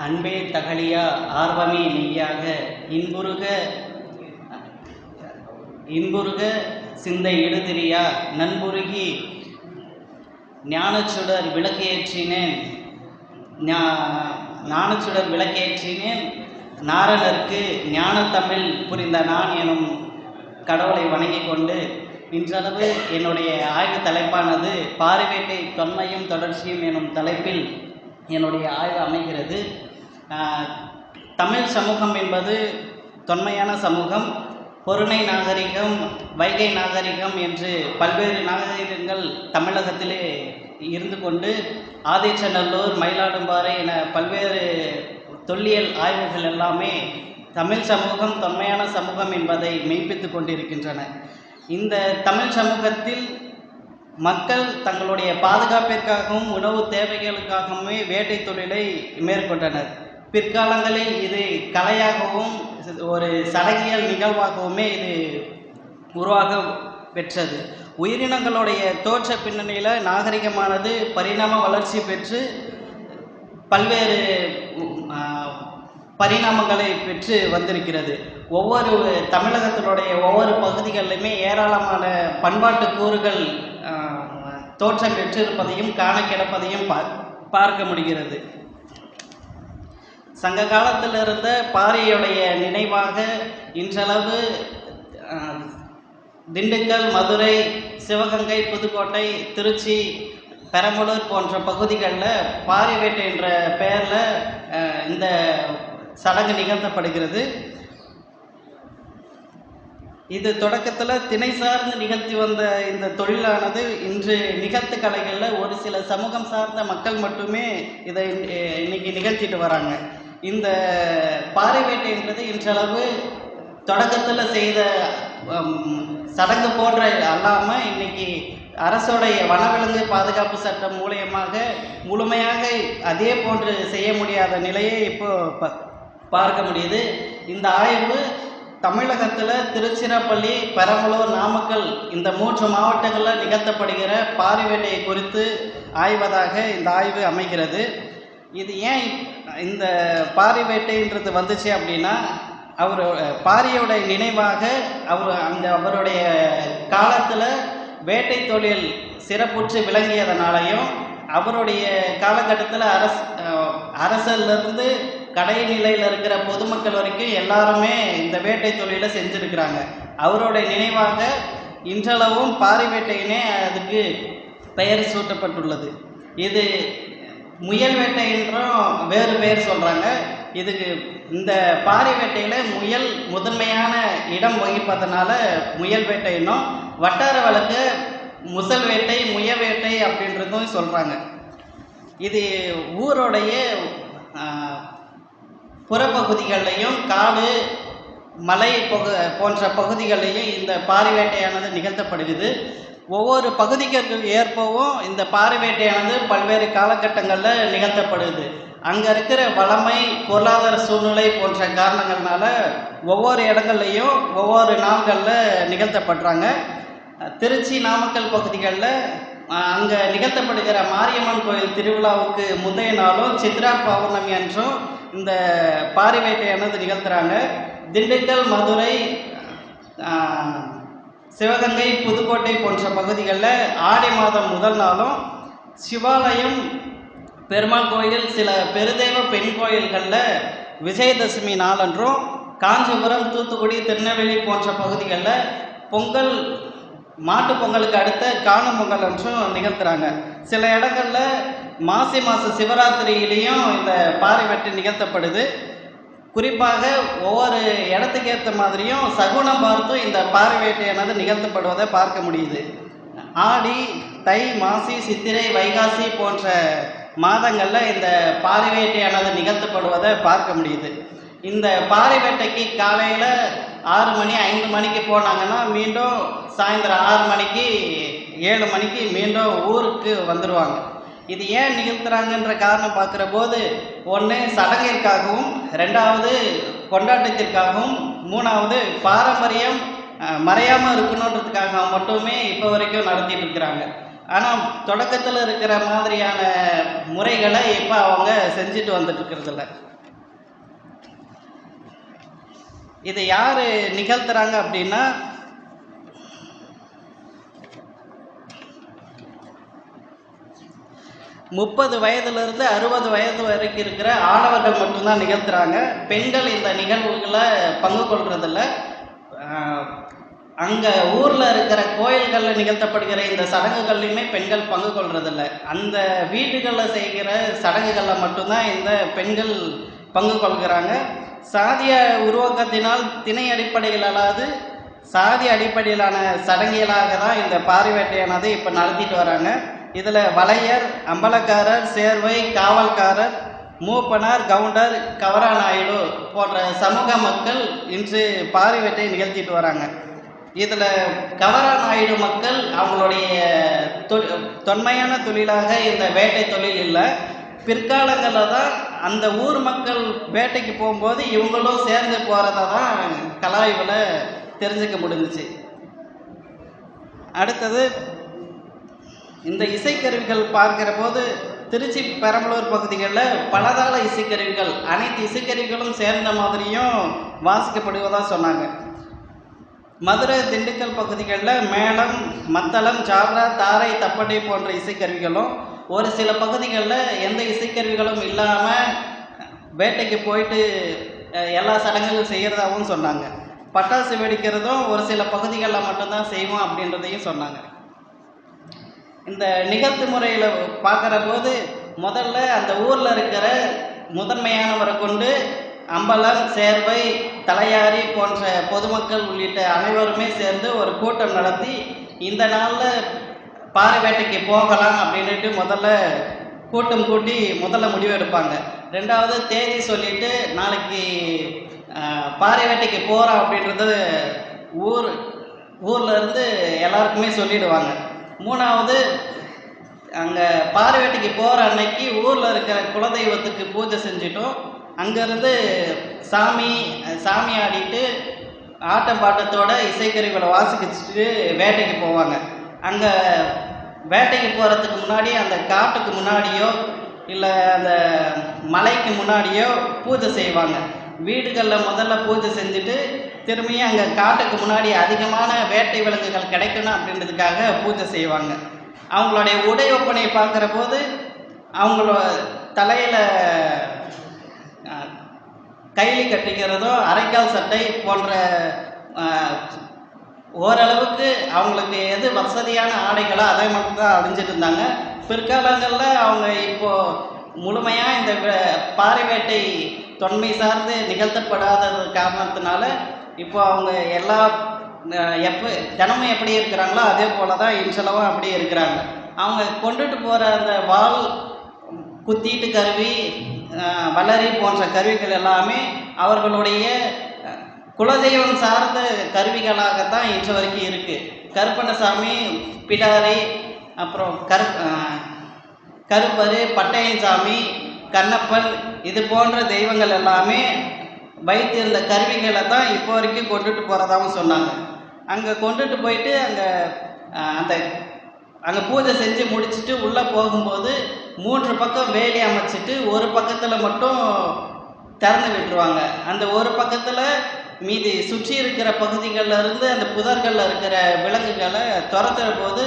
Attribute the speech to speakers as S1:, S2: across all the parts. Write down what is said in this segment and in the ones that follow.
S1: அன்பே தகழியா ஆர்வமே மெய்யாக இன்புருக சிந்தை இடுதிரியா நண்புருகி ஞானச்சுடர் விளக்கேற்றினேன் நாரணருக்கு ஞானத்தமிழ் புரிந்த நான் எனும் கடவுளை வணங்கி கொண்டு இன்றளவு என்னுடைய ஆய்வு தலைப்பானது பாரிவேட்டை தொன்மையும் தொடர்ச்சியும் எனும் தலைப்பில் என்னுடைய ஆய்வு அமைகிறது. தமிழ் சமூகம் என்பது தொன்மையான சமூகம். பொருணை நாகரிகம், வைகை நாகரிகம் என்று பல்வேறு நாகரிகங்கள் தமிழகத்திலே இருந்து கொண்டு ஆதிச்சநல்லூர், மயிலாடும்பாறை என பல்வேறு தொல்லியல் ஆய்வுகள் எல்லாமே தமிழ் சமூகம் தொன்மையான சமூகம் என்பதை மெய்ப்பித்து கொண்டிருக்கின்றன. இந்த தமிழ் சமூகத்தில் மக்கள் தங்களுடைய பாதுகாப்பிற்காகவும் உணவு தேவைகளுக்காகவுமே வேட்டை தொழிலை மேற்கொண்டனர். பிற்காலங்களில் இது கலையாகவும் ஒரு சடங்கியல் நிகழ்வாகவுமே இது உருவாக பெற்றது. உயிரினங்களுடைய தோற்ற பின்னணியில் நாகரிகமானது பரிணாம வளர்ச்சி பெற்று பல்வேறு பரிணாமங்களை பெற்று வந்திருக்கிறது. தமிழகத்தினுடைய ஒவ்வொரு பகுதிகளிலுமே ஏராளமான பண்பாட்டு கூறுகள் தோற்றம் பெற்றிருப்பதையும் காண கிடப்பதையும் பார்க்க முடிகிறது. சங்க காலத்தில் இருந்த பாரியுடைய நினைவாக இன்றளவு திண்டுக்கல், மதுரை, சிவகங்கை, புதுக்கோட்டை, திருச்சி, பெரம்பலூர் போன்ற பகுதிகளில் பாரிவேட்டை என்ற பெயரில் இந்த சடங்கு நிகழ்த்தப்படுகிறது. இது தொடக்கத்தில் திணை சார்ந்து நிகழ்த்தி வந்த இந்த தொழிலானது இன்று நிகழ்த்து கலைகளில் ஒரு சில சமூகம் சார்ந்த மக்கள் மட்டுமே இதை இன்னைக்கு நிகழ்த்திட்டு வராங்க. இந்த பாரிவேட்டைன்றது இன்றளவு தொடக்கத்தில் செய்த சடங்கு போன்ற அல்லாமல் இன்னைக்கு அரசோடைய வனவிலங்கு பாதுகாப்பு சட்டம் மூலயமாக முழுமையாக அதே போன்று செய்ய முடியாத நிலையை இப்போ பார்க்க முடியுது. இந்த ஆய்வு தமிழகத்தில் திருச்சிராப்பள்ளி, பெரம்பலூர், நாமக்கல் இந்த 3 மாவட்டங்களில் நிகழ்த்தப்படுகிற பாரிவேட்டையை குறித்து ஆய்வதாக இந்த ஆய்வு அமைகிறது. இது ஏன் இந்த பாரிவேட்டைன்றது வந்துச்சு அப்படின்னா, பாரியோட நினைவாக அவருடைய காலத்தில் வேட்டை தொழில் சிறப்புற்று விளங்கியதனாலையும் அவருடைய காலகட்டத்தில் அரசிலிருந்து கடைநிலையில் இருக்கிற பொதுமக்கள் வரைக்கும் எல்லாருமே இந்த வேட்டை தொழிலை செஞ்சுருக்கிறாங்க. அவருடைய நினைவாக இன்றளவும் பாரிவேட்டையினே அதுக்கு பெயர் சூட்டப்பட்டுள்ளது. இது முயல் வேட்டை என்றும் வேறு பெயர் சொல்கிறாங்க. இதுக்கு இந்த பாரிவேட்டையில் முயல் முதன்மையான இடம் வகிப்பதனால முயல் வேட்டைன்னும், வட்டார வழக்கு முசல் வேட்டை, முய வேட்டை அப்படின்றதும் சொல்கிறாங்க. இது ஊரோடைய புறப்பகுதிகள்லையும் காடு, மலை போன்ற பகுதிகளிலையும் இந்த பாரிவேட்டையானது நிகழ்த்தப்படுகிறது. ஒவ்வொரு பகுதிக்கு ஏற்பவும் இந்த பாரிவேட்டையானது பல்வேறு காலகட்டங்களில் நிகழ்த்தப்படுது. அங்கே இருக்கிற வளமை, பொருளாதார சூழ்நிலை போன்ற காரணங்கள்னால ஒவ்வொரு இடங்கள்லையும் ஒவ்வொரு நாள்களில் நிகழ்த்தப்படுறாங்க. திருச்சி, நாமக்கல் பகுதிகளில் அங்கே நிகழ்த்தப்படுகிற மாரியம்மன் கோயில் திருவிழாவுக்கு முந்தைய நாளும் சித்ரா பௌர்ணமி அன்றும் இந்த பாரிவேட்டையானது நிகழ்த்துறாங்க. திண்டுக்கல், மதுரை, சிவகங்கை, புதுக்கோட்டை போன்ற பகுதிகளில் ஆடி மாதம் முதல் நாளும், சிவாலயம், பெருமாள் கோயில், சில பெருதெய்வ பெண் கோயில்களில் விஜயதசமி நாளன்றும், காஞ்சிபுரம், தூத்துக்குடி, திருநெல்வேலி போன்ற பகுதிகளில் பொங்கல், மாட்டு பொங்கலுக்கு அடுத்த காணும் பொங்கல் என்றும் நிகழ்த்துறாங்க. சில இடங்களில் மாசி மாத சிவராத்திரியிலையும் இந்த பாரிவேட்டை நிகழ்த்தப்படுது. குறிப்பாக ஒவ்வொரு இடத்துக்கு ஏற்ற மாதிரியும் சகுனம் பார்த்தும் இந்த பாரிவேட்டையானது நிகழ்த்தப்படுவதை பார்க்க முடியுது. ஆடி, தை, மாசி, சித்திரை, வைகாசி போன்ற மாதங்களில் இந்த பாரிவேட்டையானது நிகழ்த்தப்படுவதை பார்க்க முடியுது. இந்த பாரிவேட்டைக்கு காலையில் 6 மணி 5 மணிக்கு போனாங்கன்னா மீண்டும் சாயந்தரம் 6 மணிக்கு 7 மணிக்கு மீண்டும் ஊருக்கு வந்துடுவாங்க. இது ஏன் நிகழ்த்துறாங்கன்ற காரணம் பார்க்குற போது, ஒன்று சடங்கிற்காகவும், 2வது கொண்டாட்டத்திற்காகவும், 3வது பாரம்பரியம் மறையாமல் இருக்கணுன்றதுக்காக மட்டுமே இப்போ வரைக்கும் நடத்திட்டு இருக்கிறாங்க. ஆனால் தொடக்கத்தில் இருக்கிற மாதிரியான முறைகளை இப்போ அவங்க செஞ்சுட்டு வந்துட்டு இருக்கிறதில்ல. இதை யார் நிகழ்த்துறாங்க அப்படின்னா, முப்பது வயதிலிருந்து 60 வயது வரைக்கும் இருக்கிற ஆடவர்கள் மட்டும்தான் நிகழ்த்துறாங்க. பெண்கள் இந்த நிகழ்வுகளை பங்கு கொள்றதில்ல. அங்கே ஊரில் இருக்கிற கோயில்களில் நிகழ்த்தப்படுகிற இந்த சடங்குகள்லையுமே பெண்கள் பங்கு கொள்றதில்ல. அந்த வீடுகளில் செய்கிற சடங்குகளில் மட்டும்தான் இந்த பெண்கள் பங்கு கொள்கிறாங்க. சாதிய உருவாக்கத்தினால் திணை அடிப்படையில் அல்லாது சாதி அடிப்படையிலான சடங்குகளாக தான் இந்த பாரிவேட்டையானது இப்போ நடத்திட்டு வராங்க. இதில் வலையர், அம்பலக்காரர், சேர்வை, காவல்காரர், மூப்பனார், கவுண்டர், கவராநாயுடு போன்ற சமூக மக்கள் இன்று பாரிவேட்டை நிகழ்த்திட்டு வராங்க. இதில் கவராநாயுடு மக்கள் அவங்களுடைய தொன்மையான தொழிலாக இந்த வேட்டை தொழில் இல்லை. பிற்காலங்களில் தான் அந்த ஊர் மக்கள் வேட்டைக்கு போகும்போது இவங்களும் சேர்ந்து போகிறத தான் கலாய்வில் தெரிஞ்சுக்க முடிஞ்சிச்சு. அடுத்தது இந்த இசைக்கருவிகள் பார்க்கிற போது திருச்சி பெரம்பலூர் பகுதிகளில் பலதாள இசைக்கருவிகள் அனைத்து இசைக்கருவிகளும் சேர்ந்த மாதிரியும் வாசிக்கப்படுவதாக சொன்னாங்க. மதுரை, திண்டுக்கல் பகுதிகளில் மேளம், மத்தளம், ஜாவ்ரா, தாரை, தப்பட்டை போன்ற இசைக்கருவிகளும், ஒரு சில பகுதிகளில் எந்த இசைக்கருவிகளும் இல்லாமல் வேட்டைக்கு போயிட்டு எல்லா சடங்குகளும் செய்கிறதாகவும் சொன்னாங்க. பட்டாசு வெடிக்கிறதும் ஒரு சில பகுதிகளில் மட்டும்தான் செய்வோம் அப்படின்றதையும் சொன்னாங்க. இந்த நிகழ்த்து முறையில் பார்க்குற போது முதல்ல அந்த ஊரில் இருக்கிற முதன்மையானவரை கொண்டு அம்பலம், சேர்வை, தலையாரி போன்ற பொதுமக்கள் உள்ளிட்ட அனைவருமே சேர்ந்து ஒரு கூட்டம் நடத்தி இந்த நாளில் பாறை வேட்டைக்கு போகலாம் அப்படின்ட்டு முதல்ல கூட்டம் கூட்டி முதல்ல முடிவு எடுப்பாங்க. ரெண்டாவது தேதி சொல்லிட்டு நாளைக்கு பாறை வேட்டைக்கு போகிறோம் அப்படின்றது ஊரில் இருந்து எல்லாருக்குமே சொல்லிடுவாங்க. மூணாவது அங்கே பாறை வேட்டைக்கு போகிற அன்னைக்கு ஊரில் இருக்கிற குலதெய்வத்துக்கு பூஜை செஞ்சுட்டோம் அங்கேருந்து சாமி ஆடிட்டு ஆட்டம் பாட்டத்தோட இசைக்கருவிகளை வாசிக்கிச்சுட்டு வேட்டைக்கு போவாங்க. அங்கே வேட்டைக்கு போகிறதுக்கு முன்னாடி அந்த காட்டுக்கு முன்னாடியோ இல்லை அந்த மலைக்கு முன்னாடியோ பூஜை செய்வாங்க. வீடுகளில் முதல்ல பூஜை செஞ்சுட்டு திரும்பியும் அங்கே காட்டுக்கு முன்னாடி அதிகமான வேட்டை விலங்குகள் கிடைக்கணும் அப்படின்றதுக்காக பூஜை செய்வாங்க. அவங்களுடைய உடை ஒப்பனை பார்க்குற போது அவங்களோட தலையில் கைலி கட்டிக்கிறதோ, அரைக்கால் சட்டை போன்ற ஓரளவுக்கு அவங்களுக்கு எது வசதியான ஆடைகளோ அதை மட்டும்தான் அணிஞ்சிட்டு இருந்தாங்க. பிற்காலங்களில் அவங்க இப்போது முழுமையாக இந்த பாறை வேட்டை தொன்மை சார்ந்து நிகழ்த்தப்படாதது காரணத்தினால இப்போ அவங்க எல்லா தினமும் எப்படி இருக்கிறாங்களோ அதே போல தான் இன்சலவும் அப்படியே இருக்கிறாங்க. அவங்க கொண்டுட்டு போகிற அந்த வாள், குத்தீட்டு கருவி, வளரி போன்ற கருவிகள் எல்லாமே அவர்களுடைய குலதெய்வம் சார்ந்த கருவிகளாகத்தான் இன்று வரைக்கும் இருக்குது. கருப்பணசாமி, பிடாரி, அப்புறம் கருப்பரு, பட்டையன்சாமி, கண்ணப்பன் இது போன்ற தெய்வங்கள் எல்லாமே வைத்திருந்த கருவிகளை தான் இப்போ வரைக்கும் கொண்டுட்டு போகிறதாகவும் சொன்னாங்க. அங்கே கொண்டுட்டு போயிட்டு அங்கே பூஜை செஞ்சு முடிச்சுட்டு உள்ளே போகும்போது 3 பக்கம் வேலி அமைச்சிட்டு ஒரு பக்கத்தில் மட்டும் திறந்து விட்டுருவாங்க. அந்த ஒரு பக்கத்தில் மீதி சுற்றி இருக்கிற பகுதிகளில் இருந்து அந்த புதர்களில் இருக்கிற விலங்குகளை துரத்துற போது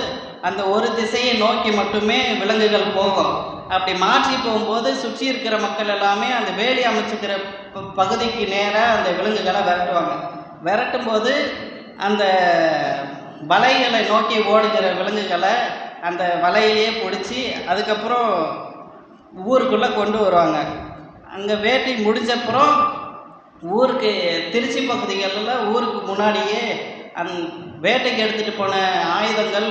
S1: அந்த ஒரு திசையை நோக்கி மட்டுமே விலங்குகள் போகும். அப்படி மாற்றி போகும்போது சுற்றி இருக்கிற மக்கள் எல்லாமே அந்த வேலி அமைச்சிக்கிற பகுதிக்கு நேராக அந்த விலங்குகளை விரட்டுவாங்க. விரட்டும் போது அந்த வலைகளை நோக்கி ஓடுகிற விலங்குகளை அந்த வலையிலேயே பிடிச்சி அதுக்கப்புறம் ஊருக்குள்ளே கொண்டு வருவாங்க. அங்கே வேட்டை முடிஞ்சப்புறம் ஊருக்கு திருச்சி பகுதிகளில் ஊருக்கு முன்னாடியே வேட்டைக்கு எடுத்துகிட்டு போன ஆயுதங்கள்,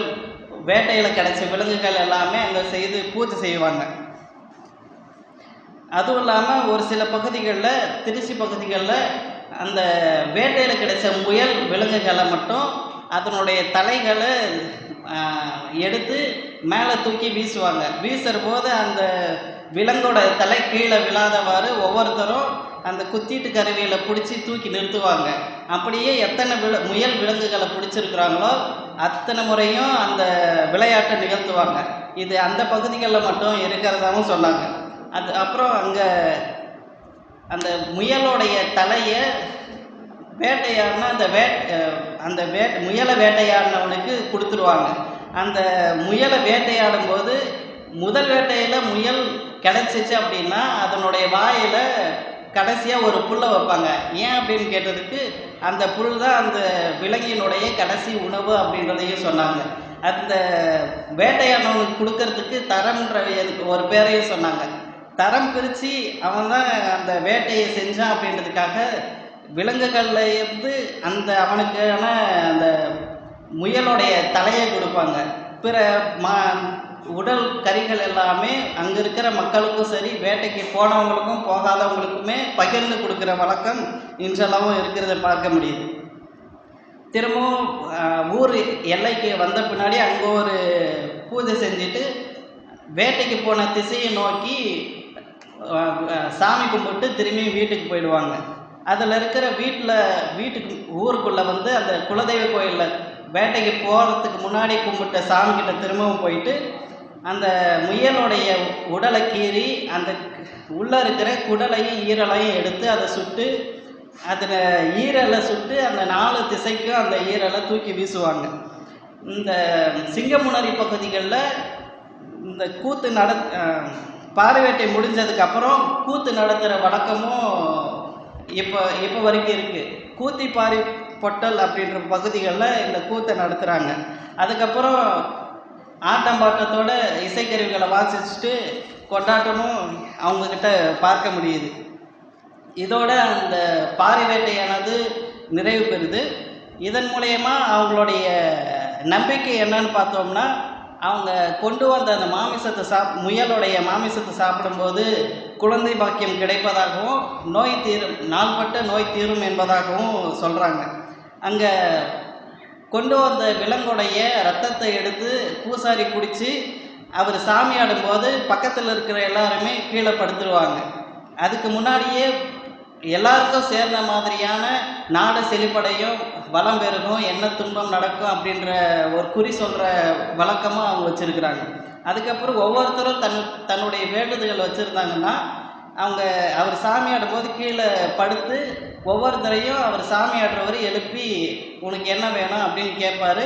S1: வேட்டையில் கிடைச்ச விலங்குகள் எல்லாமே அங்கே செய்து பூஜை செய்வாங்க. அதுவும் இல்லாமல் ஒரு சில பகுதிகளில், திருச்சி பகுதிகளில் அந்த வேட்டையில் கிடைச்ச முயல் விலங்குகளை மட்டும் அதனுடைய தலைகளை எடுத்து மேலே தூக்கி வீசுவாங்க. வீசுகிற போது அந்த விலங்கோட தலை கீழே விழாதவாறு ஒவ்வொருத்தரும் அந்த குத்தீட்டு கருவியில் பிடிச்சி தூக்கி நிறுத்துவாங்க. அப்படியே எத்தனை முயல் விலங்குகளை பிடிச்சிருக்கிறாங்களோ அத்தனை முறையும் அந்த விளையாட்டை நிகழ்த்துவாங்க. இது அந்த பகுதிகளில் மட்டும் இருக்கிறதாகவும் சொன்னாங்க. அப்புறம் அங்கே அந்த முயலோடைய தலையை வேட்டையாடினா அந்த முயலை வேட்டையாடினவனுக்கு கொடுத்துருவாங்க. அந்த முயலை வேட்டையாடும் போது முதல் வேட்டையில் முயல் கிடச்சிச்சு அப்படின்னா அதனுடைய வாயில் கடைசியாக ஒரு புல்லை வைப்பாங்க. ஏன் அப்படின்னு கேட்டதுக்கு அந்த புல் தான் அந்த விலங்கினுடைய கடைசி உணவு அப்படின்றதையும் சொன்னாங்க. அந்த வேட்டையானவனுக்கு கொடுக்கறதுக்கு தரம்ன்ற ஒரு பேரையும் சொன்னாங்க. தரம் பிரித்து அவன் தான் அந்த வேட்டையை செஞ்சான் அப்படின்றதுக்காக விலங்குகள்ல இருந்து அவனுக்கான அந்த முயலுடைய தலையை கொடுப்பாங்க. பிற உடல் கறிகள் எல்லாமே அங்கே இருக்கிற மக்களுக்கும் சரி, வேட்டைக்கு போனவங்களுக்கும் போகாதவங்களுக்குமே பகிர்ந்து கொடுக்குற வழக்கம் இன்றளவும் இருக்கிறத பார்க்க முடியுது. திரும்பவும் ஊர் எல்லைக்கு வந்த பின்னாடி அங்கே ஒரு பூஜை செஞ்சுட்டு வேட்டைக்கு போன திசையை நோக்கி சாமி கும்பிட்டு திரும்பி வீட்டுக்கு போயிடுவாங்க. அதில் இருக்கிற வீட்டுக்கு ஊருக்குள்ளே அந்த குலதெய்வ கோயிலில் வேட்டைக்கு போகிறதுக்கு முன்னாடி கும்பிட்ட சாமிக்கிட்ட திரும்பவும் போயிட்டு அந்த முயலுடைய உடலை கீறி அந்த உள்ளே இருக்கிற குடலையும் ஈரலையும் எடுத்து அதை சுட்டு அதில் ஈரலை சுட்டு அந்த 4 திசைக்கும் அந்த ஈரலை தூக்கி வீசுவாங்க. இந்த சிங்கமுனரி பகுதிகளில் இந்த கூத்து பாரிவேட்டை முடிஞ்சதுக்கப்புறம் கூத்து நடத்துகிற வழக்கமும் இப்போ வரைக்கும் இருக்குது. கூத்தி பாரி பொட்டல் அப்படின்ற பகுதிகளில் இந்த கூத்தை நடத்துகிறாங்க. அதுக்கப்புறம் ஆட்டம் பாட்டத்தோட இசைக்கருவிகளை வாசிச்சுட்டு கொண்டாட்டமும் அவங்கக்கிட்ட பார்க்க முடியுது. இதோட அந்த பாரி வேட்டையானது நிறைவு பெறுது. இதன் மூலயமா அவங்களுடைய நம்பிக்கை என்னன்னு பார்த்தோம்னா, அவங்க கொண்டு வந்த அந்த மாமிசத்தை முயலுடைய மாமிசத்தை சாப்பிடும்போது குழந்தை பாக்கியம் கிடைப்பதாகவும் நாள்பட்ட நோய் தீரும் என்பதாகவும் சொல்கிறாங்க. அங்கே கொண்டு வந்த விலங்குடைய ரத்தத்தை எடுத்து பூசாரி குடித்து அவர் சாமி ஆடும்போது பக்கத்தில் இருக்கிற எல்லாருமே கீழே படுத்துருவாங்க. அதுக்கு முன்னாடியே எல்லாருக்கும் சேர்ந்த மாதிரியான நாடு செழிப்படையும் வளம் பெருகும், என்ன துன்பம் நடக்கும் அப்படின்ற ஒரு குறி சொல்கிற வழக்கமாக அவங்க வச்சுருக்கிறாங்க. அதுக்கப்புறம் ஒவ்வொருத்தரும் தன்னுடைய வேண்டுதல்கள் வச்சுருந்தாங்கன்னா அவர் சாமி ஆடும்போது கீழே படுத்து ஒவ்வொருத்தரையும் அவர் சாமி ஆடுறவர் எழுப்பி உனக்கு என்ன வேணும் அப்படின்னு கேட்பார்.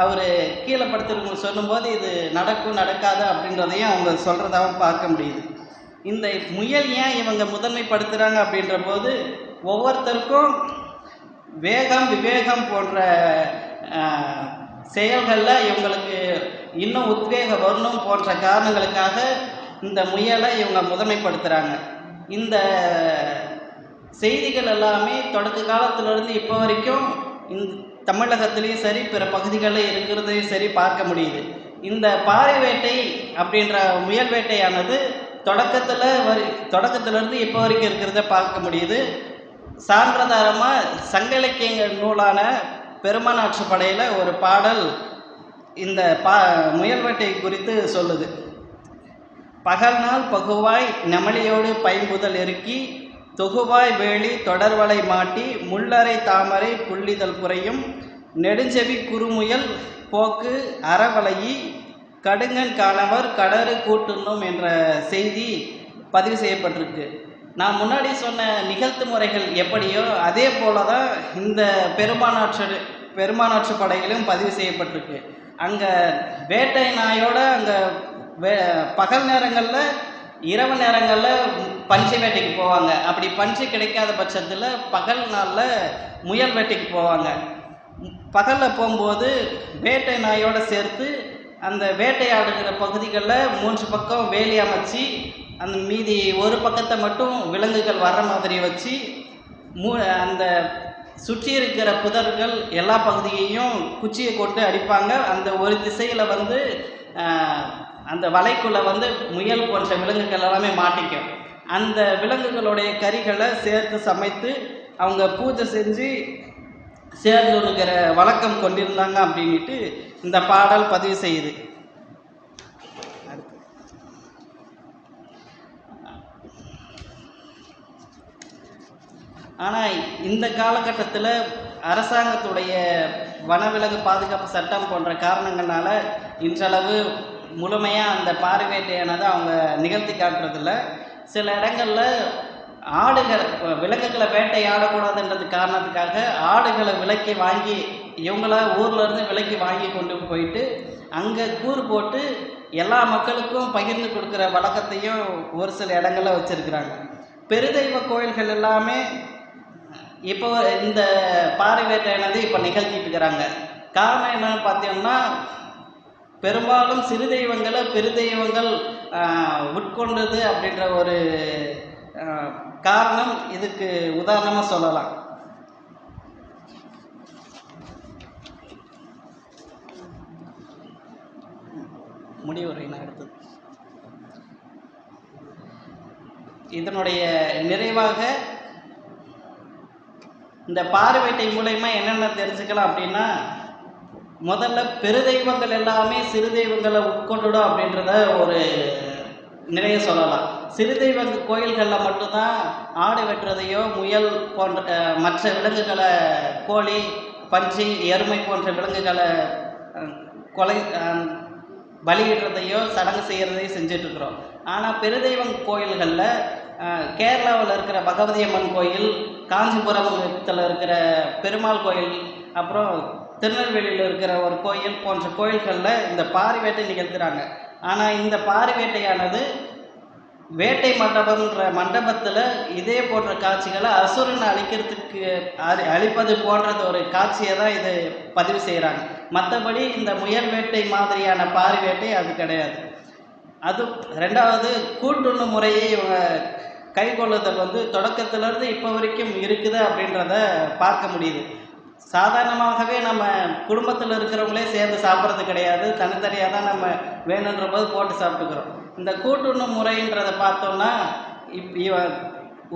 S1: அவர் கீழே படுத்துருக்கவங்க சொல்லும்போது இது நடக்கும் நடக்காது அப்படின்றதையும் அவங்க சொல்கிறதாகவும் பார்க்க முடியுது. இந்த முயல் ஏன் இவங்க முதன்மைப்படுத்துகிறாங்க அப்படின்ற போது ஒவ்வொருத்தருக்கும் வேகம் விவேகம் போன்ற செயல்களில் இவங்களுக்கு இன்னும் உத்வேகம் வரணும் போன்ற காரணங்களுக்காக இந்த முயலை இவங்க முதன்மைப்படுத்துகிறாங்க. இந்த செய்திகள் எல்லாமே தொடக்க காலத்திலிருந்து இப்போ வரைக்கும் தமிழகத்துலேயும் சரி பிற பகுதிகளில் இருக்கிறதையும் சரி பார்க்க முடியுது. இந்த பாறை வேட்டை அப்படின்ற முயல் வேட்டையானது தொடக்கத்திலிருந்து இப்போ வரைக்கும் இருக்கிறத பார்க்க முடியுது. சான்றதாரமாக சங்க இலக்கியங்கள் நூலான பெருமானாற்று படையில் ஒரு பாடல் இந்த முயல் வேட்டை குறித்து சொல்லுது. பகல் நாள் பகுவாய் நெமலியோடு பைம்புதல் எருக்கி தொகுவாய் வேலி தொடர்வலை மாட்டி முள்ளரை தாமரை புள்ளிதழ் குறையும் நெடுஞ்செவி குறுமுயல் போக்கு அறவலையி கடுங்கன் காணவர் கடறு கூட்டுண்ணும் என்ற செய்தி பதிவு செய்யப்பட்டிருக்கு. நான் முன்னாடி சொன்ன நிகழ்த்து முறைகள் எப்படியோ அதே போல தான் இந்த பெருமானாற்று படையிலும் பதிவு செய்யப்பட்டிருக்கு. அங்கே வேட்டை நாயோட அங்கே பகல் நேரங்களில் இரவு நேரங்களில் பஞ்சு வேட்டைக்கு போவாங்க. அப்படி பஞ்சு கிடைக்காத பட்சத்தில் பகல் நாளில் முயல் வேட்டைக்கு போவாங்க. பகலில் போகும்போது வேட்டை நாயோடு சேர்த்து அந்த வேட்டையாடுகிற பகுதிகளில் 3 பக்கம் வேலி அமைச்சு அந்த மீதி ஒரு பக்கத்தை மட்டும் விலங்குகள் வர்ற மாதிரி வச்சு அந்த சுற்றி இருக்கிற புதர்கள் எல்லா பகுதியையும் குச்சியை கொண்டு அடிப்பாங்க. அந்த ஒரு திசையில் அந்த வலைக்குள்ளே முயல் போன்ற விலங்குகள் எல்லாமே மாட்டிக்கும். அந்த விலங்குகளுடைய கறிகளை சேர்த்து சமைத்து அவங்க பூஜை செஞ்சு சேர்ந்துங்கிற வழக்கம் கொண்டிருந்தாங்க அப்படின்ட்டு இந்த பாடல் பதிவு செய்யுது. ஆனால் இந்த காலகட்டத்தில் அரசாங்கத்துடைய வனவிலங்கு பாதுகாப்பு சட்டம் போன்ற காரணங்கள்னால இன்றளவு முழுமையாக அந்த பாறை வேட்டையானதை அவங்க நிகழ்த்தி காட்டுறதில்ல. சில இடங்களில் ஆடு ஆடுகள் விலங்குகளை வேட்டையாடக்கூடாதுன்றது காரணத்துக்காக ஆடுகளை விலைக்கு வாங்கி இவங்களா ஊர்ல இருந்து விலைக்கு வாங்கி கொண்டு போயிட்டு அங்கே கூறு போட்டு எல்லா மக்களுக்கும் பகிர்ந்து கொடுக்குற வழக்கத்தையும் ஒரு சில இடங்கள்ல வச்சிருக்கிறாங்க. பெருதெய்வ கோயில்கள் எல்லாமே இப்போ இந்த பாறை வேட்டையானது இப்போ நிகழ்த்திட்டு இருக்கிறாங்க. காரணம் என்னன்னு பார்த்தீங்கன்னா, பெரும்பாலும் சிறு தெய்வங்களை பெருதெய்வங்கள் உட்கொண்டது அப்படின்ற ஒரு காரணம் இதுக்கு உதாரணமாக சொல்லலாம். முடிவுரை நான் எடுத்தது. இதனுடைய நிறைவாக இந்த பாறை வேட்டை மூலயமா என்னென்ன தெரிஞ்சுக்கலாம் அப்படின்னா, முதல்ல பெருதெய்வங்கள் எல்லாமே சிறு தெய்வங்களை உட்கொண்டுடும் அப்படின்றத ஒரு நிறைய சொல்லலாம். சிறு தெய்வ கோயில்களில் மட்டும்தான் ஆடு வெட்டுறதையோ முயல் போன்ற மற்ற விலங்குகளை, கோழி, பன்றி, எருமை போன்ற விலங்குகளை கொலை பலியிடுறதையோ சடங்கு செய்கிறதையோ செஞ்சிட்ருக்குறோம். ஆனால் பெருதெய்வம் கோயில்களில் கேரளாவில் இருக்கிற பகவதி அம்மன் கோயில், காஞ்சிபுரத்தில் இருக்கிற பெருமாள் கோயில், அப்புறம் திருநெல்வேலியில் இருக்கிற ஒரு கோயில் போன்ற கோயில்களில் இந்த பாரி வேட்டை நிகழ்த்துறாங்க. ஆனால் இந்த பாரி வேட்டையானது வேட்டை மண்டபம்ன்ற மண்டபத்தில் இதே போன்ற காட்சிகளை அசுரனை அழிக்கிறதுக்கு அழிப்பது போன்றது ஒரு காட்சியை தான் இது பதிவு செய்கிறாங்க. மற்றபடி இந்த முயல் வேட்டை மாதிரியான பாரி வேட்டை அது கிடையாது. அது ரெண்டாவது, கூட்டுண்ணு முறையை இவங்க கைக்கொள்ளுதல் தொடக்கத்திலேருந்து இப்போ வரைக்கும் இருக்குது அப்படின்றத பார்க்க முடியுது. சாதாரணமாகவே நம்ம குடும்பத்தில் இருக்கிறவங்களே சேர்ந்து சாப்பிட்றது கிடையாது, தனித்தனியாக தான் நம்ம வேணுன்ற போது போட்டு சாப்பிட்டுக்கிறோம். இந்த கூட்டுண்ணு முறைன்றதை பார்த்தோம்னா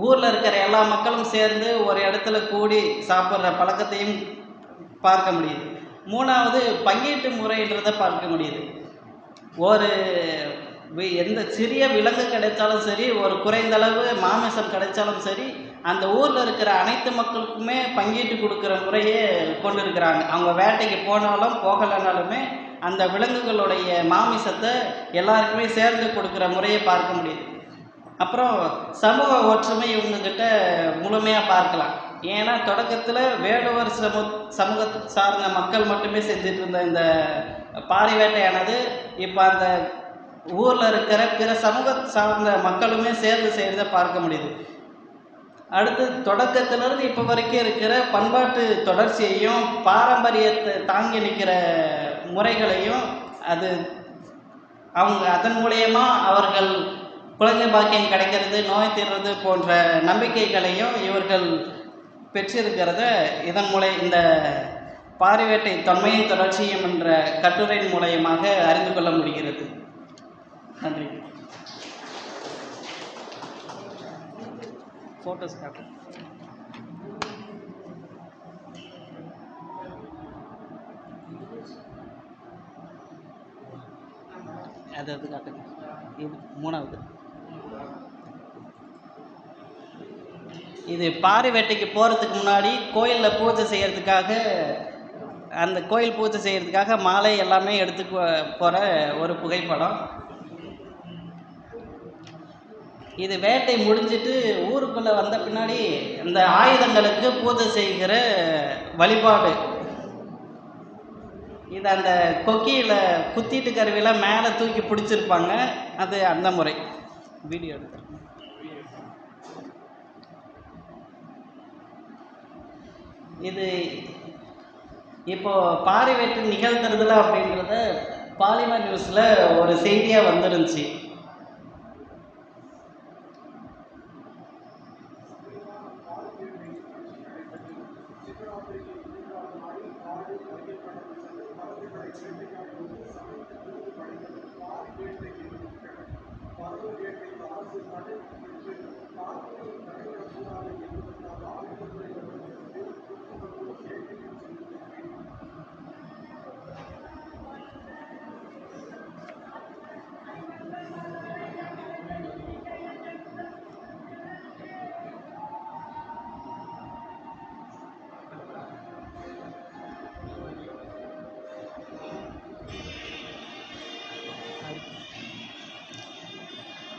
S1: ஊரில் இருக்கிற எல்லா மக்களும் சேர்ந்து ஒரு இடத்துல கூடி சாப்பிட்ற பழக்கத்தையும் பார்க்க முடியுது. மூணாவது, பங்கீட்டு முறைன்றதை பார்க்க முடியுது. ஒரு எந்த சிறிய விலங்கு கிடைச்சாலும் சரி, ஒரு குறைந்தளவு மாமிசம் கிடைச்சாலும் சரி, அந்த ஊரில் இருக்கிற அனைத்து மக்களுக்குமே பங்கீட்டு கொடுக்குற முறையே கொண்டு இருக்கிறாங்க. அவங்க வேட்டைக்கு போனாலும் போகலைனாலுமே அந்த விலங்குகளுடைய மாமிசத்தை எல்லாருக்குமே சேர்ந்து கொடுக்குற முறையை பார்க்க முடியுது. அப்புறம் சமூக ஒற்றுமை இவங்கக்கிட்ட முழுமையாக பார்க்கலாம். ஏன்னா தொடக்கத்தில் வேடுவர் சமூகத்தை சார்ந்த மக்கள் மட்டுமே செஞ்சுட்டு இருந்த இந்த பாரி வேட்டையானது இப்போ அந்த ஊரில் இருக்கிற பிற சமூகத்தை சார்ந்த மக்களுமே சேர்ந்து செய்கிறத பார்க்க முடியுது. அடுத்து, தொடக்கத்திலிருந்து இப்போ வரைக்கும் இருக்கிற பண்பாட்டு தொடர்ச்சியையும் பாரம்பரியத்தை தாங்கி நிற்கிற முறைகளையும் அது அவங்க அதன் மூலயமா அவர்கள் குழந்தை பாக்கியம் கிடைக்கிறது, நோய் தீர்றது போன்ற நம்பிக்கைகளையும் இவர்கள் பெற்றிருக்கிறத இதன் இந்த பாரி வேட்டை தொன்மையின் தொடர்ச்சியும் என்ற கட்டுரையின் மூலயமாக அறிந்து கொள்ள முடிகிறது. நன்றி. ஃபோட்டோஸ் காட்டு. அது காட்டுங்க. இது மூணாவது. இது பாரி வேட்டைக்கு போகிறதுக்கு முன்னாடி கோயிலில் பூஜை செய்கிறதுக்காக, அந்த கோயில் பூஜை செய்கிறதுக்காக மாலை எல்லாமே எடுத்து போகிற ஒரு புகைப்படம். இது வேட்டை முடிஞ்சிட்டு ஊருக்குள்ளே வந்த பின்னாடி இந்த ஆயுதங்களுக்கு பூஜை செய்கிற வழிபாடு. இது அந்த கொக்கியில் குத்திட்டு கருவியில் மேலே தூக்கி பிடிச்சிருப்பாங்க, அது அந்த முறை. வீடியோ எடுத்து இது இப்போது பாரி வேட்டை நிகழ்த்துறதுல அப்படின்றத பாலிமர் நியூஸில் ஒரு செய்தியாக வந்துருந்துச்சு.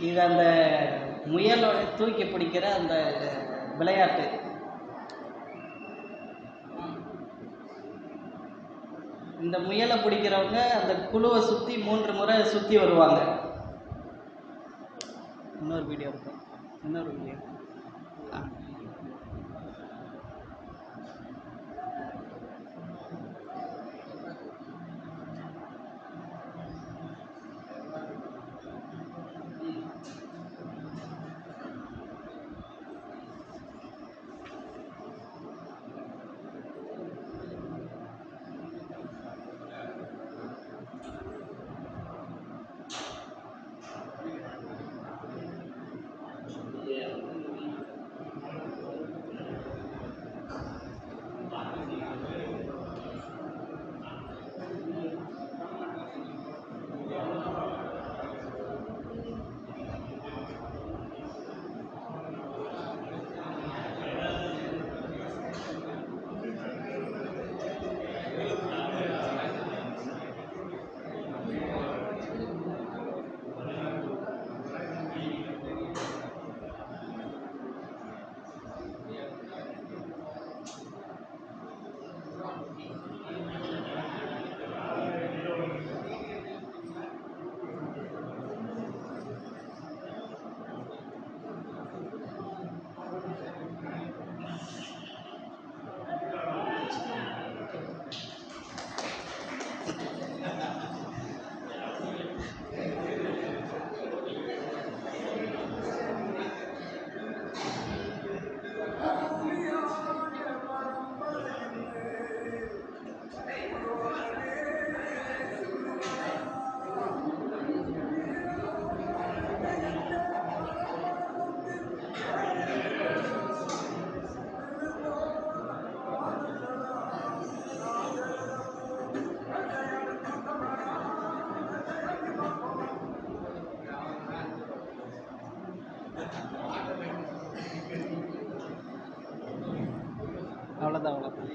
S1: இது அந்த முயலோட தூக்கி பிடிக்கிற அந்த விளையாட்டு. இந்த முயலை பிடிக்கிறவங்க அந்த குழுவை சுற்றி 3 முறை சுற்றி வருவாங்க. இன்னொரு வீடியோ இருக்கும், இன்னொரு வீடியோ. அவ்வளோதான், அவ்வளோதான்.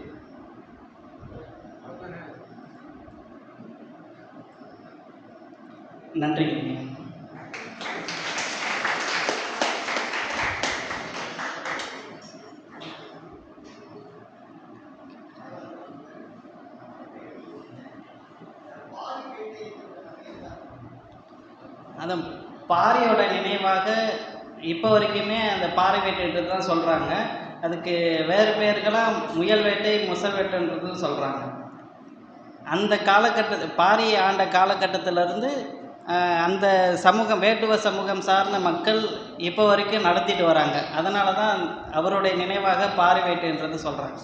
S1: நன்றி. அந்த பாரியோட நினைவாக இப்போ வரைக்குமே அந்த பாறை வேட்டைன்றது தான் சொல்கிறாங்க. அதுக்கு வேறு பேருக்கெல்லாம் முயல் வேட்டை, முசல் வேட்டைன்றதும் சொல்கிறாங்க. அந்த பாரியை ஆண்ட காலகட்டத்திலேருந்து அந்த சமூகம், வேட்டுவ சமூகம் சார்ந்த மக்கள் இப்போ வரைக்கும் நடத்திட்டு வராங்க. அதனால தான் அவருடைய நினைவாக பாறை வேட்டைன்றது சொல்கிறாங்க.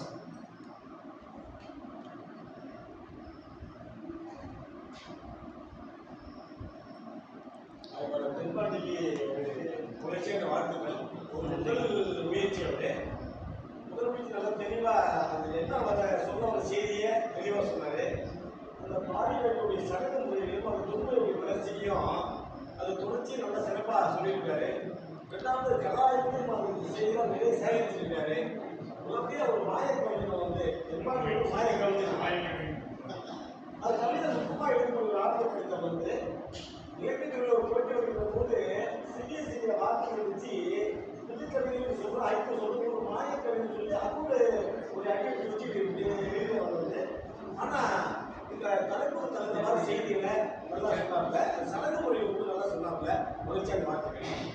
S2: அது தொடர்ச்சி நல்ல சிறப்பாக சொல்லியிருக்காரு. ரெண்டாவது கலாய்ப்பும் அந்த செய்தியெல்லாம் நிறைய சேகரிச்சிருக்காரு. உலகத்தையே ஒரு மாயக்கவிஞர் மாயக்கவிஞர் அது கவிதை சுத்தமாக எடுக்கக்கூடிய ஆர்வம் கிடைத்த இலக்கியத்தில் ஒரு போட்டி வைக்கிற போது சிறிய சிறிய வார்த்தைகள் வச்சு புதுக்கவிதைகள் சொல்ற ஐக்கியம் சொல்ற ஒரு மாயக்கவிதை சொல்லி அது ஒரு ஐக்கியம் வச்சுட்டு எழுத வந்தது. ஆனா இந்த தலைப்புக்கு தகுந்த மாதிரி செய்திகளை நல்லா சொன்னாப்ல, சடங்கு மொழி வந்து நல்லா சொன்னாப்ல. மகிழ்ச்சியாக பார்த்துக்கிறேன்.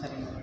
S1: சரிங்க.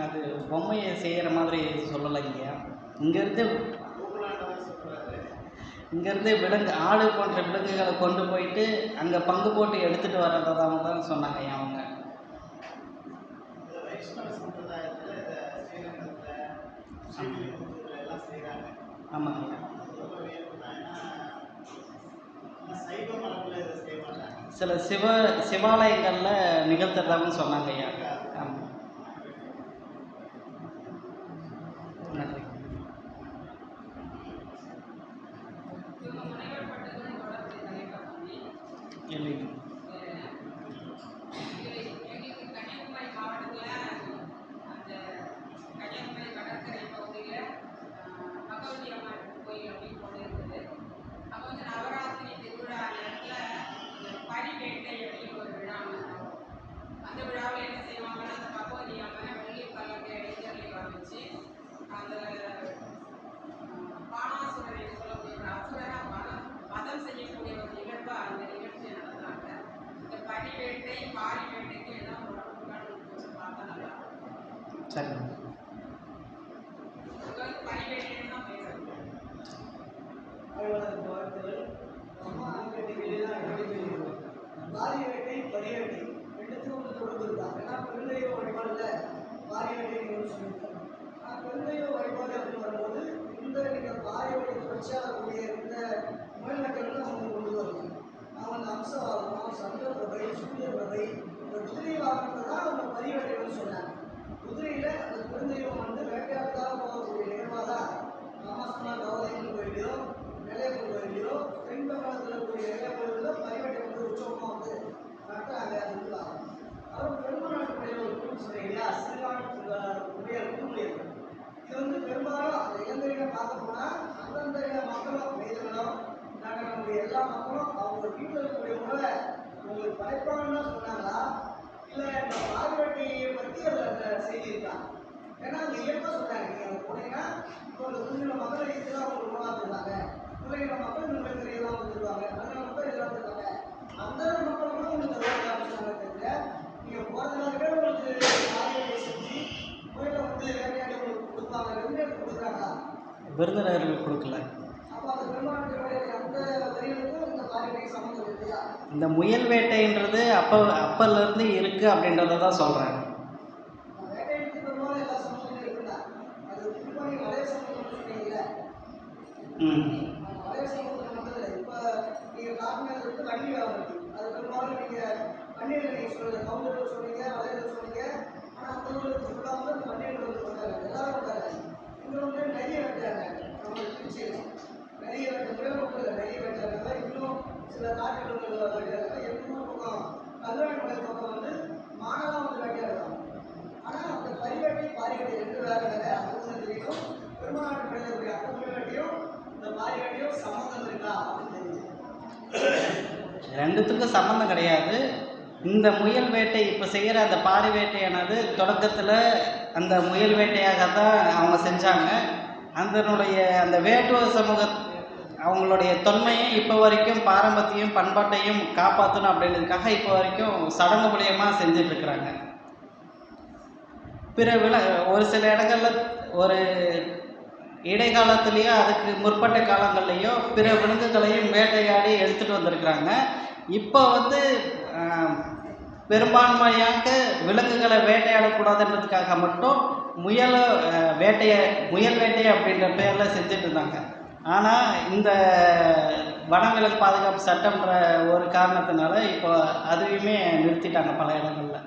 S1: அது பொம்மையை செய்கிற மாதிரி சொல்லலைங்கய்யா. இங்கேருந்து இங்கேருந்து விலங்கு ஆடு போன்ற விலங்குகளை கொண்டு போயிட்டு அங்கே பங்கு போட்டு எடுத்துகிட்டு வர்றதாக தான் சொன்னாங்க ஐயா அவங்க. ஆமாங்க ஐயா. சில சிவாலயங்களில் நிகழ்த்துறதாகவும் சொன்னாங்க ஐயா. ஆமாம், நன்றி. இல்லைங்க. சரி.
S2: பாரிய வேட்டை பரிவேட்டை ரெண்டுத்துக்கும் வந்து தொடர்பு இருக்கா? ஏன்னா பெருந்தெய்வ வழிபாடுல பாரிய வேட்டை நீங்க சொல்லியிருக்காங்க. பெருந்தெய்வ வழிபாடு அப்படின்னு வரும்போது இந்த நீங்க பாரிய வேட்டை தொடர்ச்சியா இருக்கக்கூடிய இந்த முயல்வேட்டைகள் அவங்க கொண்டு வருவாங்க. அவங்க அம்சவாதம், சந்திர பிரபை, சூரிய பிரபை, இந்த குதிரை வாகனத்தை தான் அவங்க பரிவேட்டைகள் சொன்னாங்க. குதிரையில அந்த பெருந்தெய்வம் வந்து வேட்டையாடுக்காக போகக்கூடிய நிகழ்வாக தான் ராமஸ்தனா கௌதமன் கோயிலையோ நிலையப்பூர் கோயிலையோ தென்பகலத்தில் இருக்கக்கூடிய நிறைய கோயில்களில் பரிவேட்டை வந்து உற்சவமாக வந்து நடத்துறாங்க. அதுதான் அவர் பெருமாநாட்டுடைய ஒரு குழு சொன்னீங்களா, சிறுகாட்டுடைய குழுமுறைகள். இது வந்து பெரும்பாலும் அந்த இளைஞர்களை பார்க்க போனால் அந்தந்த மக்களும் மைதர்களும் நாங்கள் நம்முடைய எல்லா மக்களும் அவங்க வீட்டில் இருக்கக்கூடிய உணவை உங்களுக்கு படைப்பாங்கன்னு தான் சொன்னாங்களா, இல்லை இந்த பால்வேட்டையை பற்றி அதில் செய்தி இருக்கா? ஏன்னா அந்த இயல்பாக சொன்னாங்க, நீங்கள் அங்கே போனீங்கன்னா இப்போ அந்த குறிப்பிட்ட மக்கள் இதெல்லாம் அவங்க உணவாக இருந்தாங்க, குறிப்பிட்ட மக்கள் நிலக்கரியெல்லாம் வந்துருவாங்க, அந்த மக்கள் இதெல்லாம் வந்துருக்காங்க, அந்த மக்களும் உங்களுக்கு வேலை ஆரம்பிச்சாங்க. தெரியல நீங்கள் போகிறதுனாலே உங்களுக்கு பால்வேட்டை செஞ்சு முயலை வந்து வேட்டையாடி உங்களுக்கு கொடுப்பாங்க, விருந்தினருக்கு கொடுக்குறாங்களா?
S1: விருந்தினர்கள் கொடுக்கல.
S2: அப்போ அந்த பெருமாளுடைய அந்த வரிகளுக்கும் இந்த பால்வேட்டை சம்மந்தம் இல்லையா?
S1: இந்த முயல் வேட்டைன்றது அப்போலேருந்து இருக்குது அப்படின்றத தான் சொல்கிறேன்.
S2: சில நாட்டுகள் கல்யாண பக்கம் வந்து மாணவா வந்து வேட்டையாடுவாங்க. ஆனால் அந்த பரிவேட்டை பாரிவேட்டை ரெண்டு வேறு வேறு அப்படின்னு தெரியும். பெருமாநாட்டு மனிதர்களுடைய அக்கம்பையும் இந்த பாரிவேட்டையும் சம்மந்தம் இருக்கா அப்படின்னு தெரிஞ்சு
S1: ரெண்டுத்துக்கும் சம்மந்தம் கிடையாது. இந்த முயல் வேட்டை இப்போ செய்கிற அந்த பாரி வேட்டையானது தொடக்கத்தில் அந்த முயல் வேட்டையாக தான் அவங்க செஞ்சாங்க. அதனுடைய அந்த வேட்டுவ சமூக அவங்களுடைய தொன்மையை இப்போ வரைக்கும் பாரம்பரியத்தையும் பண்பாட்டையும் காப்பாற்றணும் அப்படின்றதுக்காக இப்போ வரைக்கும் சடங்கு மூலியமாக செஞ்சிட்ருக்குறாங்க. ஒரு சில இடங்களில் ஒரு இடைக்காலத்துலேயோ அதுக்கு முற்பட்ட காலங்கள்லேயோ பிற விலங்குகளையும் வேட்டையாடி எடுத்துகிட்டு வந்திருக்கிறாங்க. இப்போ வந்து பெரும்பான்மையாக விலங்குகளை வேட்டையாடக்கூடாதுன்றதுக்காக மட்டும் முயல் வேட்டை அப்படின்ற பேரில் செஞ்சுட்டு இருந்தாங்க. ஆனால் இந்த வனவிலங்கு பாதுகாப்பு சட்டம்ன்ற ஒரு காரணத்தினால இப்போ அதுவுமே நிறுத்திட்டாங்க பல இடங்களில்.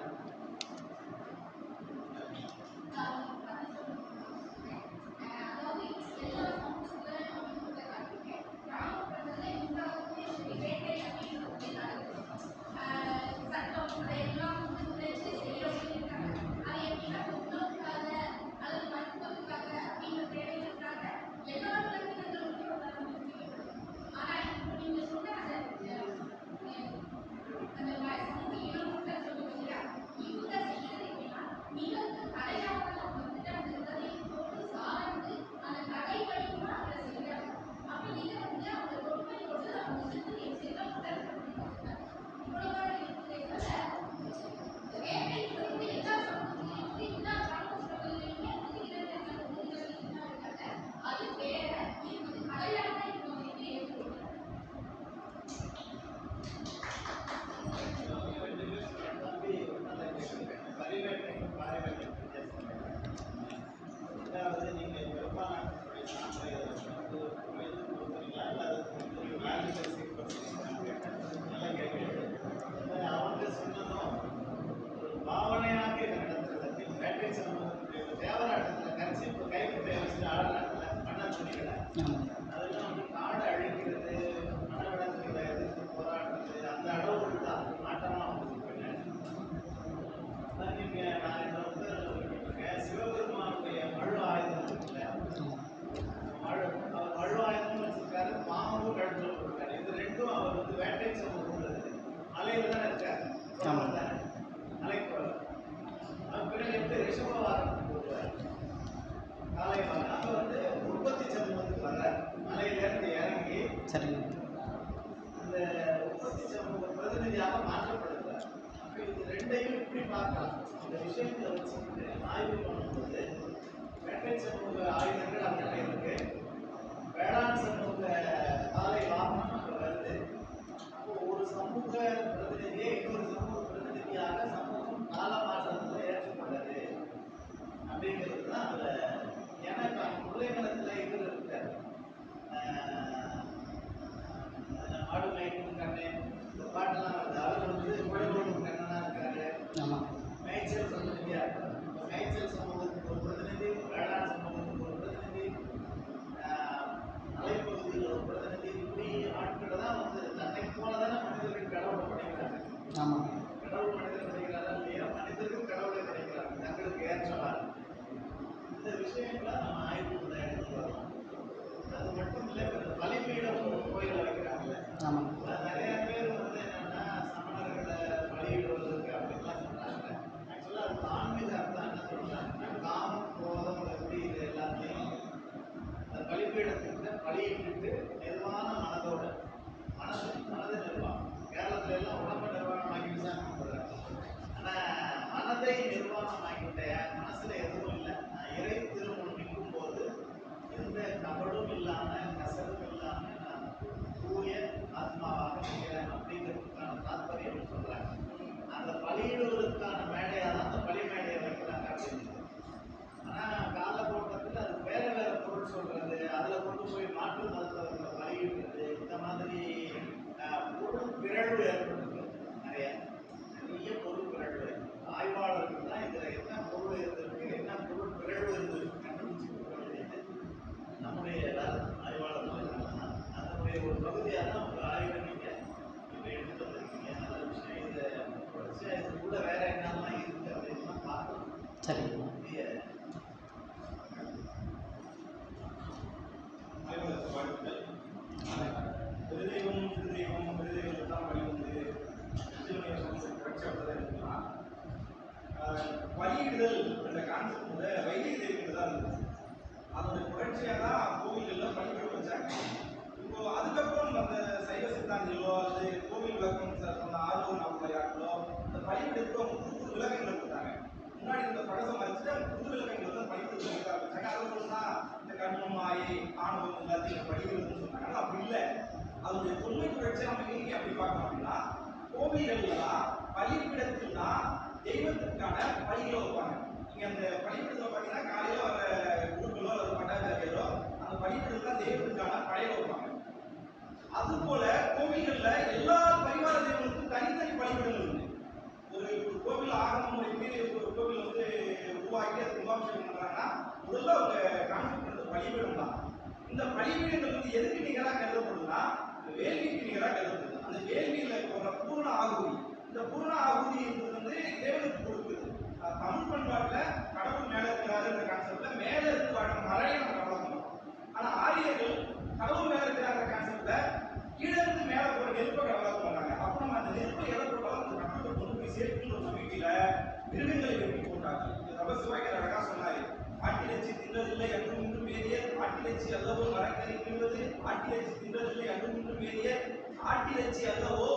S1: ஆமாம்.
S2: அதெல்லாம் வந்து காடை அழிக்கிறது, மனவளங்களை எதிர்த்து போராடுறது, அந்த அளவுக்கு தான் மாற்றமாக வந்துருக்குங்க. அதான் நான் இந்த புத்தகத்தில் சிவபெருமானுடைய மழு ஆயுதம் இருக்குல்ல, அவர் மழு ஆயுதமும் வச்சிருக்காரு, பாம்பும் கழுத்துல போட்டிருக்காரு. இது ரெண்டும் அவர் வந்து வேட்டை சமூகம் மலையில தானே இருக்காரு, மலைக்குறவர். அவர் பிறகு எப்படி ரிஷபவாரம் போடுவார், காலை வாரம். அப்போ வந்து உற்பத்தி சமூகத்துக்கு வர்றார், மலையிலேருந்து இறங்கி
S1: சரிங்க.
S2: அந்த உற்பத்தி சமூக பிரதிநிதியாக மாற்றப்படுகிறார். அப்போ இது ரெண்டையும் இப்படி பார்க்கலாம். இந்த விஷயத்தை வச்சுக்கிட்டு ஆய்வு பண்ணும்போது வேட்டை சமூக ஆயுதங்கள் அந்த இருக்கு, வேளாண் சமூக காலை வாகனம் அங்கே வருது. அப்போ ஒரு சமூக பிரதிநிதியை இன்னொரு சமூக பிரதிநிதியாக சமூகம் கால மாற்றத்தில் ஏற்றுக்கொண்டது அப்படிங்கிறது தான் அதில். ஏன்னா இப்போ அந்த முல்லைமலத்தில் இது இருக்காரு, ஆடு மேய்க்கும் கண்ணு, இந்த பாட்டெல்லாம் வருது. அவர் வந்து உழவோடும் கண்ணனா இருக்காரு, மேய்ச்சல் பிரதிநிதியா இருக்காரு. மேய்ச்சல் சமூகத்துக்கு ஒரு பிரதிநிதி, வேளாண் சமூகத்துக்கு ஒரு பிரதிநிதி, மலைப்பகுதியில் ஒரு பிரதிநிதி, இப்படி ஆட்களை தான் வந்து தன்னை போலதானே மனிதர்கள் கடவுளை படைக்கிறாங்க. கடவுள் மனிதர் படைக்கிறாரா இல்லையா? மனிதர்கள் கடவுளை படைக்கிறாங்க தங்களுக்கு ஏற்றவாறு. இந்த விஷயங்களை நம்ம ஆய்வுக்குள்ள எடுத்து வரோம். அது மட்டும் இல்லை, இப்போ பலிபீடம் கோயிலை வைக்கிறாங்கல்ல, நிறைய பேர் வந்து என்னன்னா சமணர்களை பலியிடுவதற்கு அப்படின்லாம் சொல்றாங்க. ஆக்சுவலாக அது ஆன்மீக அர்த்தம் என்ன சொல்றாங்கன்னா, காமம் குரோதம் எப்படி இது எல்லாத்தையும் அந்த பலிபீடத்துக்கிட்ட பலியிட்டு நிர்வாண மனதோட மனது நிர்வாணம். கேரளத்துல எல்லாம் உடம்பை நிர்வாணம் ஆகிட்டு தான் கொடுக்குறாங்க. ஆனால் மனதை நிர்வாணம் ஆகிட்டேன், மனசுல எதுவும் இல்லை, நான் இறை திருமணம் நிற்கும் போது எந்த கபடும் இல்லாமல் கசடும் இல்லாமல் நான் தூய ஆத்மாவாக நிற்கிறேன் அப்படிங்கிறதுக்கான தாற்பயம் சொல்றாங்க. அந்த பலியிடுவதற்கான மேடையாக தான் அந்த பலி மேடையை வைக்கிறாங்க அப்படின்னு. ஆனால் காலகோட்டத்தில் அது வேற வேற பொருள் சொல்றது, அதில் கொண்டு போய் மாற்று மதத்தவர்களை பலியிடுறது, இந்த மாதிரி பொருள் பிறழ்வு ஏற்படுறது. நிறைய பொருள் பிறழ்வு. ஆய்வாளர்கள் தான் இதில் என்ன பொருள் இருந்திருக்கு, என்ன பொருள் பிறழ்வு இருந்திருக்கு கண்டுபிடிச்சு கொடுக்க வேண்டியது நம்முடைய ஆய்வாளர்கள். அதனுடைய ஒரு பகுதியாக தான் உங்கள் ஆய்வை நீங்கள் இப்போ எடுத்து வந்திருக்கீங்க. நல்ல விஷயம். இதை படிச்சு இதுக்குள்ள வேற என்னெல்லாம் இருக்குது அப்படின்னு பார்க்கணும்.
S1: சரி.
S2: வாழ்த்துக்கள். பெருதெய்வம் பெருதெய்வம் தான் வழி வந்து புரட்சி இருக்கலாம். பலியிடுதல் என்ற கான்செப்ட் கூட வைத்திய தெய்வங்கள் தான் இருந்தது. அதோட புரட்சியாக தான் கோவில்களில் பலியிட வச்சாங்க. இப்போ அதுக்கப்புறம் அந்த சைவ சித்தாந்திகளோ அல்லது கோவில் விளக்கம் சொன்ன ஆர்வம் நாமளையாக்களோ அந்த பலியிடத்துக்கு அவங்க புது விளக்கங்கள் கொடுத்தாங்க. முன்னாடி இந்த பழசம் வச்சுட்டு அவங்க புது விளக்கங்கள் வந்து பலியிட்டு வைக்க ஆரம்பிச்சாங்க. அதை தான் இந்த கண்ணும் மாயை ஆணவம் எல்லாத்தையும் பலியிடுதுன்னு சொன்னாங்க. ஆனால் அப்படி இல்லை. அதனுடைய தொன்மை புரட்சி நம்ம இன்னைக்கு எப்படி பார்க்கணும் அப்படின்னா, கோவில்கள்லாம் பலிப்பிடத்தில் தான் தெய்வத்திற்கான பலிகளை வைப்பாங்க. நீங்க அந்த பலிப்பிடத்தில் பார்த்தீங்கன்னா காலையில் வர குருக்களோ அல்லது பட்டாச்சாரியரோ அந்த பலிப்பிடத்தில் தான் தெய்வத்திற்கான படையை வைப்பாங்க. அதுபோல கோவில்கள்ல எல்லா பரிவார தெய்வங்களுக்கும் தனித்தனி பலிப்பிடங்கள் இருக்கு. ஒரு கோவில் ஆகம முறைக்கு ஒரு கோவில் வந்து உருவாக்கி அது கும்பாபிஷேகம் பண்றாங்கன்னா முதல்ல அவங்க கான்செப்ட் வந்து பலிபீடம் தான். இந்த பலிபீடங்கள் வந்து எதுக்கு நிகராக கருதப்படுதுன்னா வேள்விக்கு நிகராக கருதப்படுது. அந்த வேள்வியில போற பூர்ண ஆகுதி, இந்த பூர்ண ஆகுதி என்பது வந்து தேவனுக்கு கொடுக்குது. தமிழ் பண்பாட்டில் கடவுள் மேல இருக்கிறாருன்ற கான்செப்ட்ல மேல இருக்கிற மறையை நம்ம வளர்க்கணும். ஆனா ஆரியர்கள் கடவுள் மேல இருக்கிறாங்க கான்செப்ட்ல கீழே இருந்து மேல போற நெருப்பை வளர்க்க மாட்டாங்க. அப்ப நம்ம அந்த நெருப்பை எதை போட்டாலும் அந்த கடவுளை கொண்டு போய் சேர்க்கின்ற ஒரு நம்பிக்கையில மிருகங்களை வெட்டி போட்டாங்க. ரபசுவாய்க்கு அழகா சொன்னாரு, ஆட்டிலச்சி தின்றதில்லை அன்றும் இன்றும் வேறிய ஆட்டிலச்சி அல்லவோ மரக்கறி தின்றது, ஆட்டிலச்சி தின்றதில்லை அன்றும் இன்றும் வேறிய ஆட்டிலச்சி அல்லவோ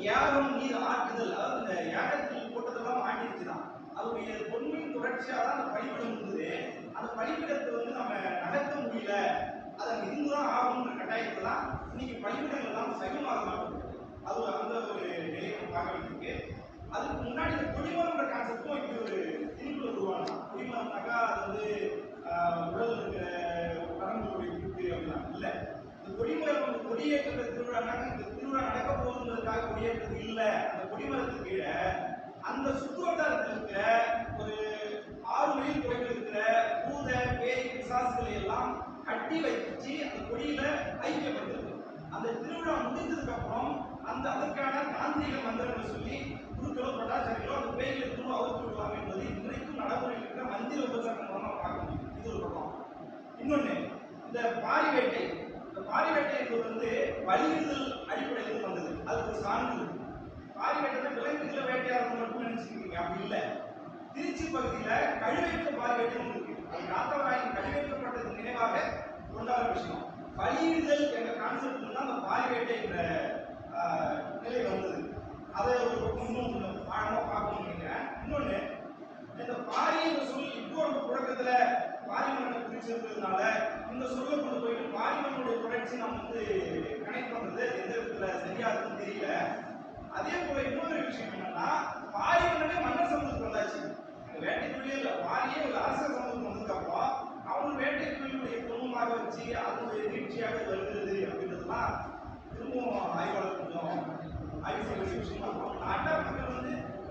S2: யாகம் நீர் ஆட்டுதல். அதாவது இந்த யாகத்தில் போட்டதெல்லாம் ஆட்டிலச்சி தான். அதனுடைய பொன்மையின் தொடர்ச்சியாக தான் அந்த பலிபீடம் இருந்தது. அந்த பலிபீடத்தை வந்து நம்ம நகர்த்த முடியல, அதை இருந்துதான் ஆகணுன்ற கட்டாயத்தில் தான் இன்னைக்கு பலிபீடங்கள் எல்லாம் சைவமாக மாற்றப்பட்டது. அது அந்த ஒரு நிலையை நம்ம பார்க்க வேண்டியிருக்கு. அதுக்கு முன்னாடி இந்த கொடிமரம்ன்ற கான்செப்டும் இப்படி ஒரு திருக்குள்ள உருவானா. கொடிமரம்னாக்கா அது வந்து உடல் இருக்கிற பரம்புடைய கூட்டு அப்படின்னா இல்லை. இந்த கொடிமரம் கொடியேற்ற திருவிழானாக்க இந்த திருவிழா நடக்க போகுதுன்றதுக்காக கொடியேற்றது இல்லை. அந்த கொடிமரத்துக்கு கீழே அந்த சுற்றுவட்டாரத்தில் இருக்கிற ஒரு 6 மைல் தொலைவில் இருக்கிற பூத பேய் பிசாசுகளை எல்லாம் கட்டி வச்சு அந்த கொடி முடிஞ்சதுக்கப்புறம் அதற்கான தாந்திரிக மந்திரங்களை சொல்லி குருக்களோ பட்டாச்சாரியர்களோ அந்த பேய்களை திரும்ப அவுத்து விடுவாங்க என்பது இன்றைக்கும் நடைமுறையில் இருக்கிற மந்திர உபச்சாரம் மூலமாக பார்க்க முடியும். இது ஒரு பக்கம். இன்னொன்று, இந்த பாரி வேட்டை என்பது வலியுறுத்தல் அடிப்படையில் வந்தது. அதுக்கு ஒரு சான்று இருக்கு. பாரி வேட்டை விலங்குகளை வேட்டையாடுறது மட்டும் நினைச்சிருக்கீங்க, அப்படி இல்லை. திருச்சி பகுதியில் கழிவேற்ற பாரி வேட்டை ஒன்று இருக்கு. அது காத்தவராயன் கழிவேற்றப்பட்டது நினைவாக கொண்டாட விஷயம். வலியுறுத்தல் என்ற கான்செப்ட் தான் அந்த பாரி வேட்டை என்ற நிலை வந்தது. அதை ஒரு இன்னும் ஆழமாக பார்க்கணும்னு நினைக்கிறேன். இன்னொன்று, இந்த பாரி என்ற சொல் இப்போ நம்ம புழக்கத்துல பாரிமண்ணை பிரிச்சிருக்கிறதுனால இந்த சொல்ல கொண்டு போயிட்டு பாரிமண்ணுடைய தொடர்ச்சி நம்ம கனெக்ட் பண்றது எந்த விதத்துல சரியா இருக்குன்னு தெரியல. அதே போல இன்னொரு விஷயம் என்னன்னா, பாரிமண்ணே மன்னர் சமூகத்துக்கு வந்தாச்சு. வேட்டை தொழிலே இல்லை, பாரியே ஒரு அரசர் சமூகத்துக்கு வந்ததுக்கப்புறம் அவங்க வேட்டை தொழிலுடைய குடும்பமாக வச்சு அதனுடைய நீட்சியாக வருகிறது அப்படின்றதுலாம் திரும்பவும் ஆய்வாளர் கொஞ்சம் ஆய்வு செய்ய வேண்டிய விஷயமா இருக்கும். நாட்டாளர்கள்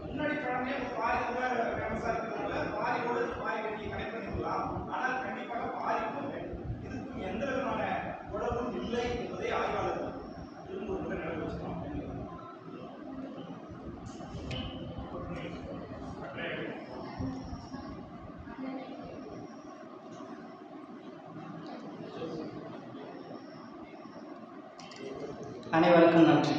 S2: முன்னாடி பழமையே பாரி கூட ஃபேமஸா இருக்கிறதுனால பாரியோட பாரி கட்டி கனெக்ட் பண்ணிக்கலாம். ஆனால் கண்டிப்பாக பாரிக்கும் இதுக்கும் எந்த விதமான உறவும் இல்லை என்பதை ஆய்வாளர்கள் திரும்ப ஒரு முறை நினைவு வச்சுக்கணும்.
S1: அனைவருக்கும் நன்றி.